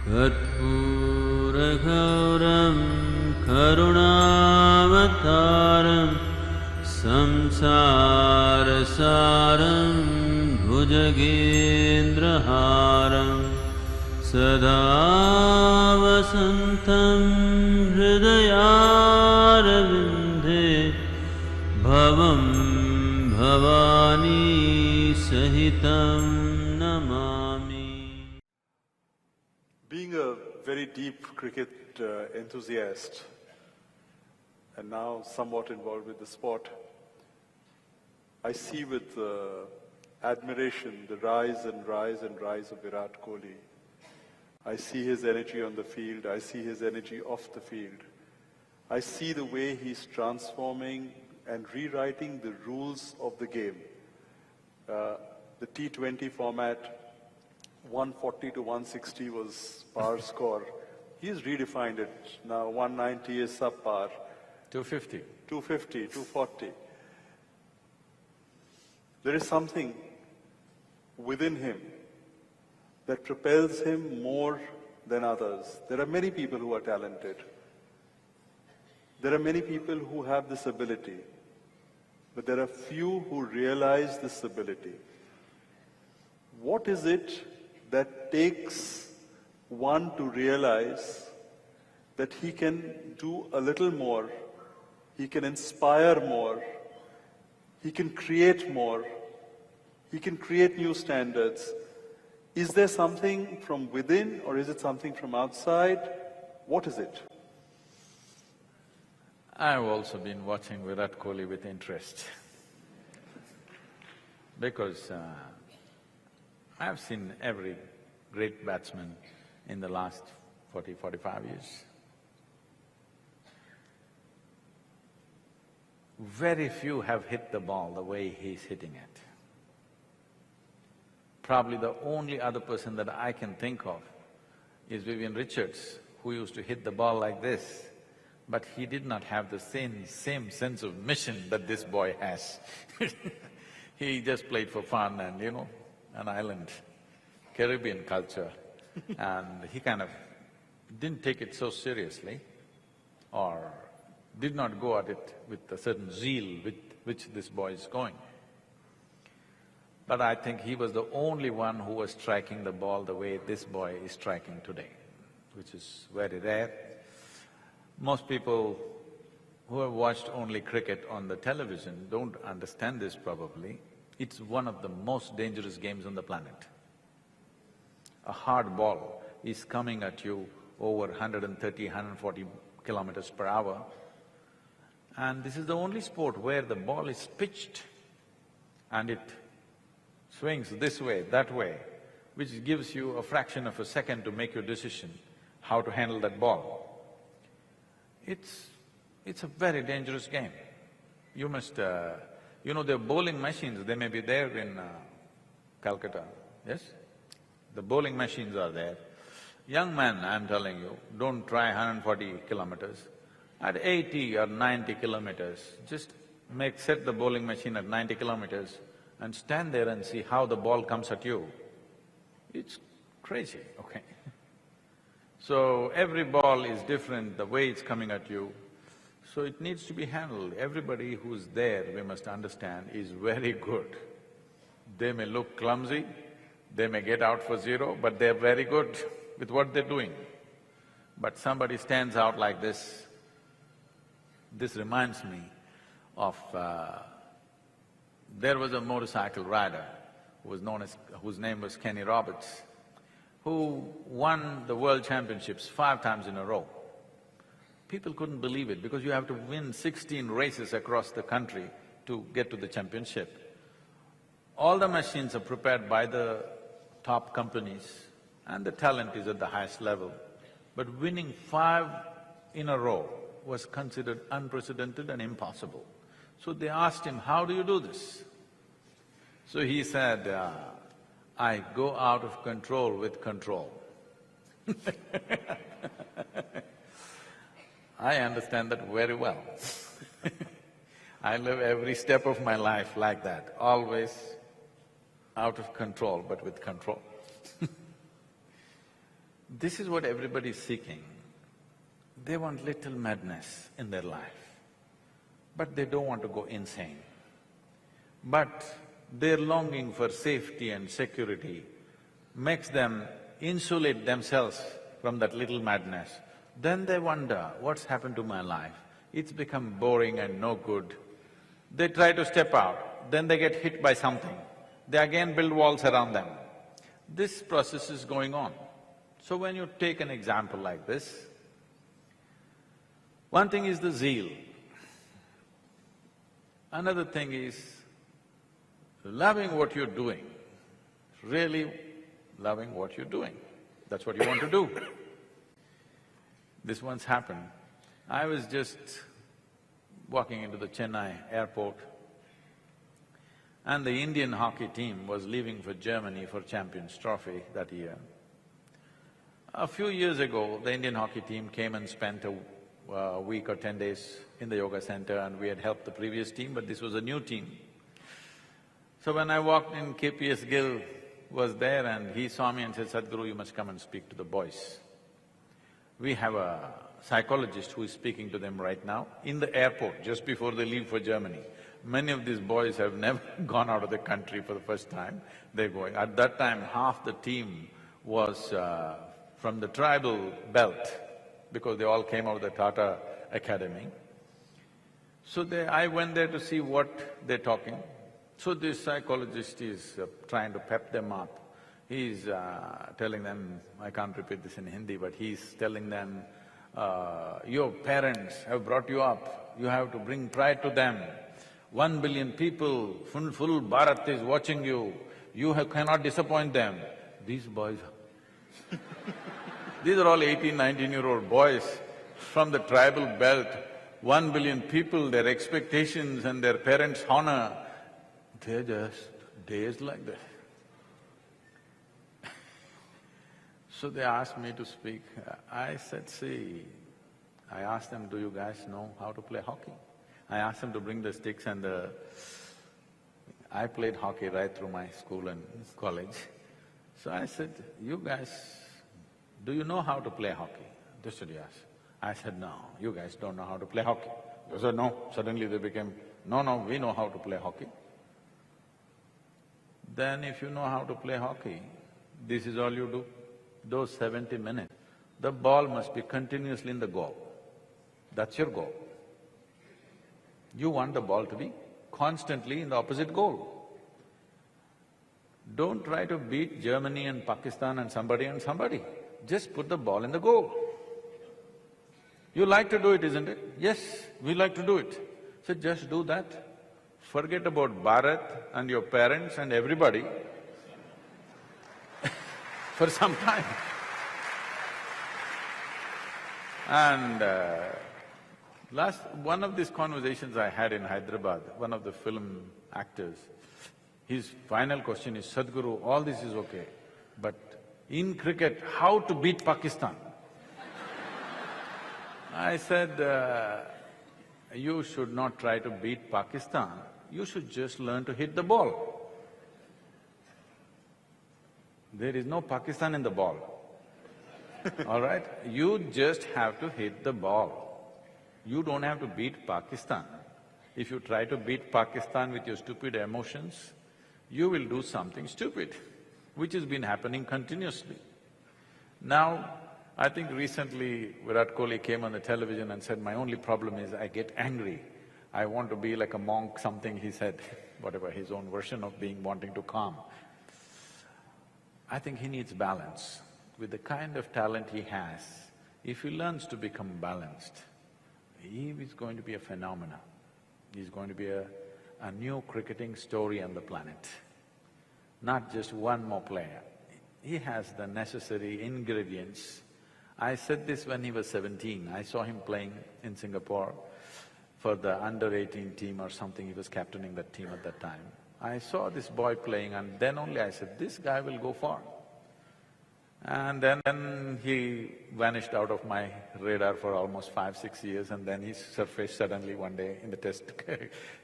कर्पूरगौरं करुणावतारं संसारसारं भुजगेन्द्रहारं सदा वसन्तं हृदयारविन्दे भवं भवानी सहितं Namami. Being a very deep cricket enthusiast and now somewhat involved with the sport, I see with admiration the rise and rise and rise of Virat Kohli. I see his energy on the field, I see his energy off the field. I see the way he's transforming and rewriting the rules of the game. The T20 format, 140 to 160 was par score. He's redefined it. Now 190 is subpar. 250. 250, 240. There is something within him that propels him more than others. There are many people who are talented. There are many people who have this ability. But there are few who realize this ability. What is it that takes one to realize that he can do a little more, he can inspire more, he can create more, he can create new standards? Is there something from within or is it something from outside? What is it? I've also been watching Virat Kohli with interest because I've seen every great batsman in the last 40–45 years. Very few have hit the ball the way he's hitting it. Probably the only other person that I can think of is Vivian Richards, who used to hit the ball like this, but he did not have the same sense of mission that this boy has. He just played for fun and, an island, Caribbean culture, and he kind of didn't take it so seriously or did not go at it with a certain zeal with which this boy is going. But I think he was the only one who was striking the ball the way this boy is striking today, which is very rare. Most people who have watched only cricket on the television don't understand this probably. It's one of the most dangerous games on the planet. A hard ball is coming at you over 130, 140 kilometers per hour, and this is the only sport where the ball is pitched and it swings this way, that way, which gives you a fraction of a second to make your decision how to handle that ball. It's a very dangerous game. You must… there are bowling machines, they may be there in Calcutta, yes? The bowling machines are there. Young man, I'm telling you, don't try 140 kilometers. At 80 or 90 kilometers, just set the bowling machine at 90 kilometers and stand there and see how the ball comes at you. It's crazy, okay? So every ball is different, the way it's coming at you, so it needs to be handled. Everybody who's there, we must understand, is very good. They may look clumsy, they may get out for zero, but they're very good with what they're doing. But somebody stands out like this. This reminds me of… there was a motorcycle rider whose name was Kenny Roberts, who won the world championships 5 times in a row. People couldn't believe it because you have to win 16 races across the country to get to the championship. All the machines are prepared by the top companies and the talent is at the highest level. But winning 5 in a row was considered unprecedented and impossible. So they asked him, how do you do this? So he said, I go out of control with control. I understand that very well. I live every step of my life like that, always out of control but with control. This is what everybody is seeking. They want little madness in their life, but they don't want to go insane. But their longing for safety and security makes them insulate themselves from that little madness. Then they wonder, what's happened to my life? It's become boring and no good. They try to step out, then they get hit by something. They again build walls around them. This process is going on. So when you take an example like this, one thing is the zeal. Another thing is loving what you're doing, really loving what you're doing. That's what you want to do. This once happened. I was just walking into the Chennai airport and the Indian hockey team was leaving for Germany for Champions Trophy that year. A few years ago, the Indian hockey team came and spent a week or 10 days in the yoga center and we had helped the previous team, but this was a new team. So when I walked in, KPS Gill was there and he saw me and said, "Sadhguru, you must come and speak to the boys. We have a psychologist who is speaking to them right now in the airport, just before they leave for Germany. Many of these boys have never gone out of the country for the first time, they're going. At that time, half the team was from the tribal belt, because they all came out of the Tata Academy. So I went there to see what they're talking. So this psychologist is trying to pep them up. He's telling them, I can't repeat this in Hindi, but he's telling them, your parents have brought you up, you have to bring pride to them. 1 billion people, full Bharat is watching you, cannot disappoint them. These boys these are all 18, 19-year-old boys from the tribal belt, 1 billion people, their expectations and their parents' honor, they're just dazed like that. So they asked me to speak. I said, see, I asked them, do you guys know how to play hockey? I asked them to bring the sticks and I played hockey right through my school and college. So I said, you guys, do you know how to play hockey? They said, yes. I said, no, you guys don't know how to play hockey. They said, no. Suddenly they became, no, we know how to play hockey. Then if you know how to play hockey, this is all you do. Those 70 minutes, the ball must be continuously in the goal. That's your goal. You want the ball to be constantly in the opposite goal. Don't try to beat Germany and Pakistan and somebody. Just put the ball in the goal. You like to do it, isn't it? Yes, we like to do it. So just do that. Forget about Bharat and your parents and everybody for some time. And one of these conversations I had in Hyderabad, one of the film actors, his final question is, Sadhguru, all this is okay, but in cricket, how to beat Pakistan? I said, you should not try to beat Pakistan, you should just learn to hit the ball. There is no Pakistan in the ball, all right? You just have to hit the ball. You don't have to beat Pakistan. If you try to beat Pakistan with your stupid emotions, you will do something stupid, which has been happening continuously. Now, I think recently Virat Kohli came on the television and said, my only problem is I get angry. I want to be like a monk, something he said, whatever, his own version of wanting to calm. I think he needs balance. With the kind of talent he has, if he learns to become balanced, he is going to be a phenomenon. He's going to be a new cricketing story on the planet, not just one more player. He has the necessary ingredients. I said this when he was 17. I saw him playing in Singapore for the under-18 team or something. He was captaining that team at that time. I saw this boy playing and then only I said, this guy will go far. And then he vanished out of my radar for almost 5-6 years and then he surfaced suddenly one day in the test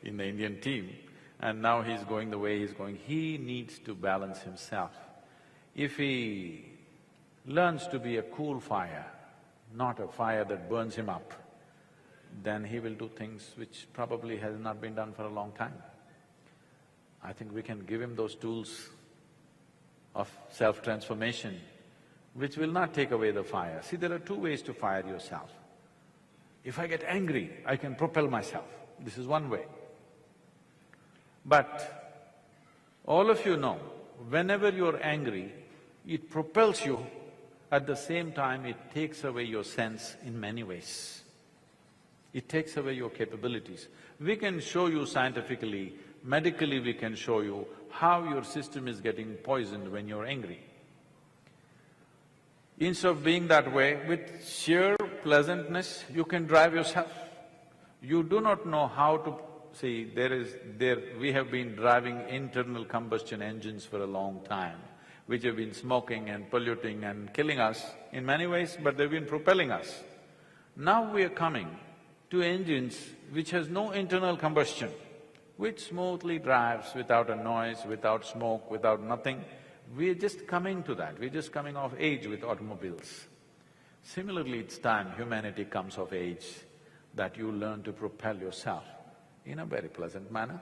in the Indian team. And now he's going the way he's going. He needs to balance himself. If he learns to be a cool fire, not a fire that burns him up, then he will do things which probably has not been done for a long time. I think we can give him those tools of self-transformation, which will not take away the fire. See, there are two ways to fire yourself. If I get angry, I can propel myself. This is one way. But all of you know, whenever you're angry, it propels you. At the same time, it takes away your sense in many ways. It takes away your capabilities. We can show you scientifically, medically we can show you how your system is getting poisoned when you're angry. Instead of being that way, with sheer pleasantness, you can drive yourself. You do not know how to… See, we have been driving internal combustion engines for a long time, which have been smoking and polluting and killing us in many ways, but they've been propelling us. Now we are coming to engines which has no internal combustion, which smoothly drives without a noise, without smoke, without nothing. We're just coming to that, we're just coming of age with automobiles. Similarly, it's time humanity comes of age that you learn to propel yourself in a very pleasant manner.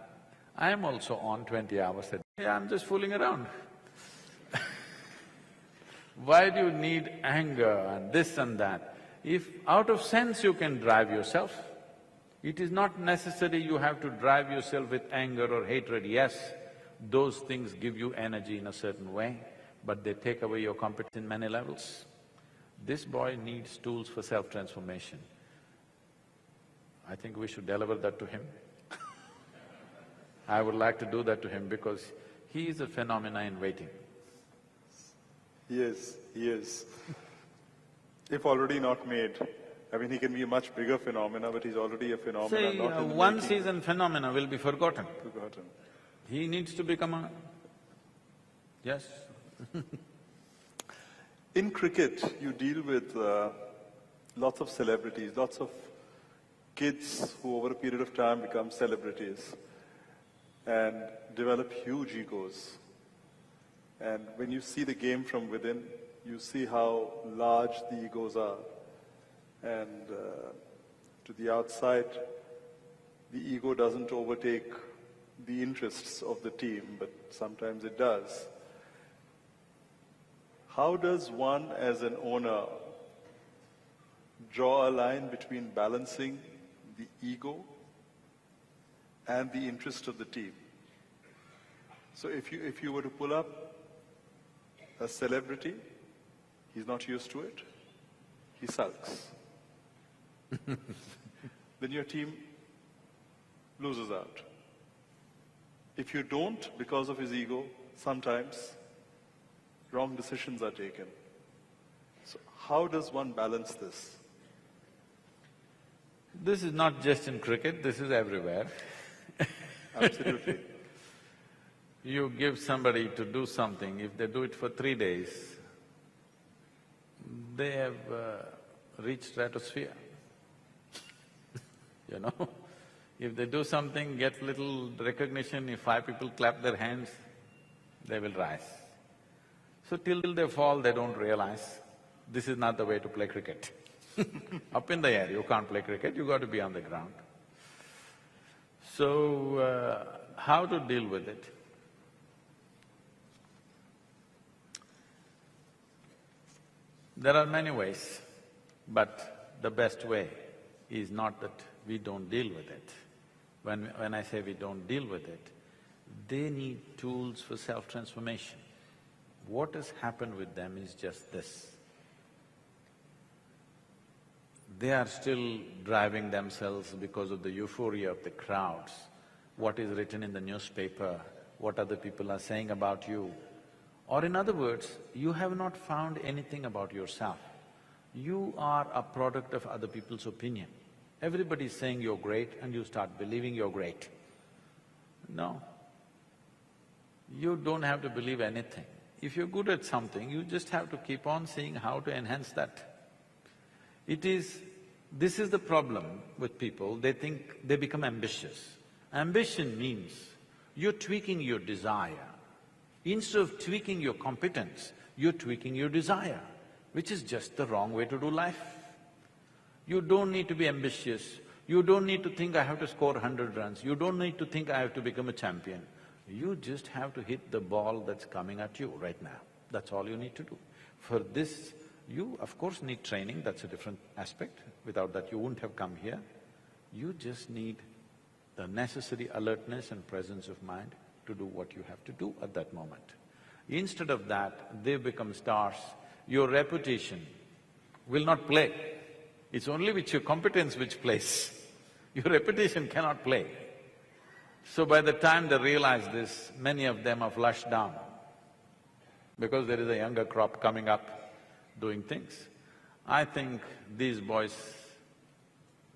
I am also on 20 hours a day, I'm just fooling around. Why do you need anger and this and that? If out of sense you can drive yourself, it is not necessary you have to drive yourself with anger or hatred. Yes, those things give you energy in a certain way, but they take away your competence in many levels. This boy needs tools for self-transformation. I think we should deliver that to him. I would like to do that to him because he is a phenomena in waiting. Yes, he is. If already not made. I mean, he can be a much bigger phenomena, but he's already a phenomena, Say, not in the one making. season phenomena will be forgotten. Forgotten. He needs to become a… Yes. In cricket, you deal with lots of celebrities, lots of kids who over a period of time become celebrities and develop huge egos. And when you see the game from within, you see how large the egos are. And to the outside, the ego doesn't overtake the interests of the team, but sometimes it does. How does one as an owner draw a line between balancing the ego and the interest of the team? So if you were to pull up a celebrity, he's not used to it, he sulks. Then your team loses out. If you don't, because of his ego, sometimes wrong decisions are taken. So how does one balance this? This is not just in cricket, this is everywhere. Absolutely. You give somebody to do something, if they do it for 3 days, they have reached stratosphere. You know? If they do something, get little recognition, if 5 people clap their hands, they will rise. So till they fall, they don't realize this is not the way to play cricket. Up in the air, you can't play cricket, you got to be on the ground. So, how to deal with it? There are many ways, but the best way is not that we don't deal with it. When I say we don't deal with it, they need tools for self-transformation. What has happened with them is just this. They are still driving themselves because of the euphoria of the crowds, what is written in the newspaper, what other people are saying about you. Or in other words, you have not found anything about yourself. You are a product of other people's opinion. Everybody is saying you're great and you start believing you're great. No. You don't have to believe anything. If you're good at something, you just have to keep on seeing how to enhance that. This is the problem with people, they think they become ambitious. Ambition means you're tweaking your desire. Instead of tweaking your competence, you're tweaking your desire. which is just the wrong way to do life. You don't need to be ambitious, you don't need to think I have to score 100 runs, you don't need to think I have to become a champion. You just have to hit the ball that's coming at you right now. That's all you need to do. For this, you of course need training, that's a different aspect. Without that, you wouldn't have come here. You just need the necessary alertness and presence of mind to do what you have to do at that moment. Instead of that, they become stars. Your reputation will not play. It's only with your competence which plays. Your reputation cannot play. So by the time they realize this, many of them are flushed down because there is a younger crop coming up doing things. I think these boys,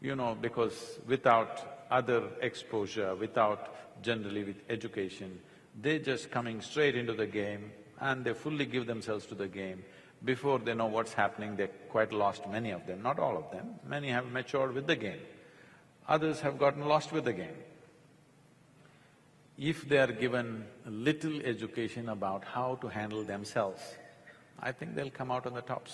because without other exposure, without generally with education, they're just coming straight into the game and they fully give themselves to the game. Before they know what's happening, they're quite lost, many of them, not all of them. Many have matured with the game. Others have gotten lost with the game. If they are given a little education about how to handle themselves, I think they'll come out on the tops.